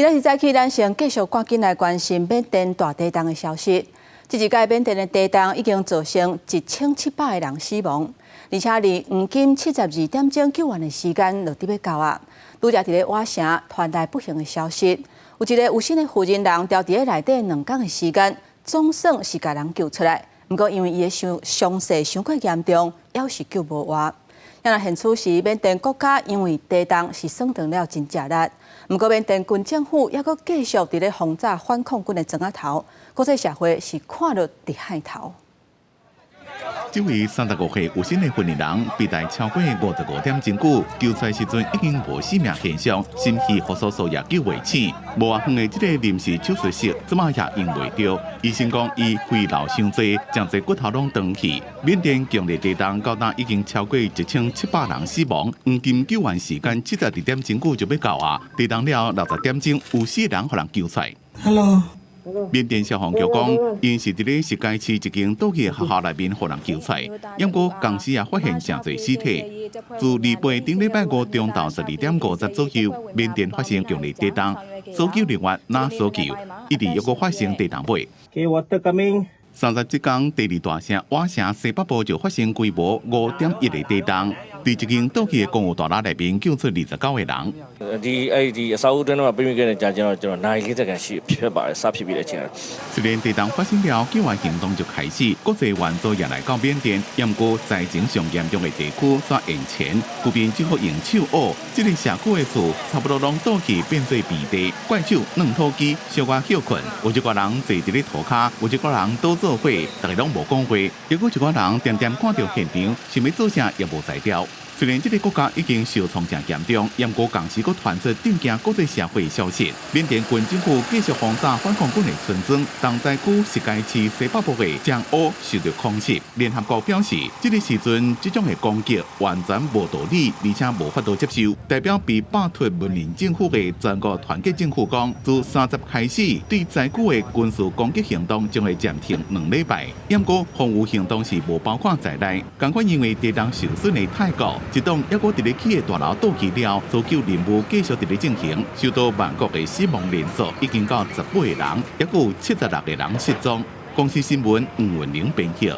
今仔日早起，咱先继续赶紧来关心缅甸大地震的消息。这一届缅甸的地震已经造成1700个人死亡，而且离黄金72点钟救援的时间就伫要到啊。拄则伫咧瓦城传来不幸的消息，有一个有心的负责人调伫咧内底2天的时间，总算是把人救出来。不过因为伊的伤势伤过严重，还是救无活。然而现此时，缅甸国家因为地震是算断了真正力。不过，缅甸军政府还阁继续伫咧轰炸反抗军的庄仔头，国际社会是看落伫海头。这位35岁有心的训练人被带超过55点钟久，救出来时阵已经无生命现象，心肺复苏术也救袂醒。无偌远的这个临时手术室，怎么也用袂着。医生讲伊肺痨伤济，将这骨头拢断去。缅甸强烈地震到达已经超过1700人死亡，黄金救援时间72点钟久就要到啊！地震了60点钟，有4人互人救出来。Hello。缅甸消防局讲，因是伫咧石阶市一间倒去的学校内面，互人救出来。不过，公司也发现真侪尸体。自离bay顶礼拜5中昼12点50左右，缅甸发生强烈地震，搜救人员拿搜救，一直又搁发生地震尾。37天第2大城瓦城西北部就发生规模5.1的地震。伫一间倒去的公寓大楼内面救出29个人。虽然地震发生了，救援行动就开始，国际援助也来到缅甸，不过灾情上严重的地区煞延前，附近只好用手挖。这个社区的厝差不多拢倒去变做平地，怪手软土机，小可休困。有一个人坐伫咧涂骹，有一个人倒做伙，大家拢无讲话。结果一个人点点看到现场，想要做啥也无才调。虽然这个国家已经受创真严重，不过同时阁传出震惊国际社会的消息。缅甸军政府继续轰炸反抗军的村庄，东寨区石阶市西北部的江乌受到空袭。联合国表示，这个时阵这种的攻击完全无道理，而且无法度接受。代表被摆脱文明政府的全国团结政府讲，自30开始，对灾区的军事攻击行动将会暂停2礼拜。不过防御行动是无包括在内。赶快因为地震受损的泰国。一栋抑搁伫咧起的大楼倒去了，搜救任务继续伫咧进行。受到万国的死亡人数已经到18个人，抑搁有76个人失踪。公司新闻黄文玲编辑。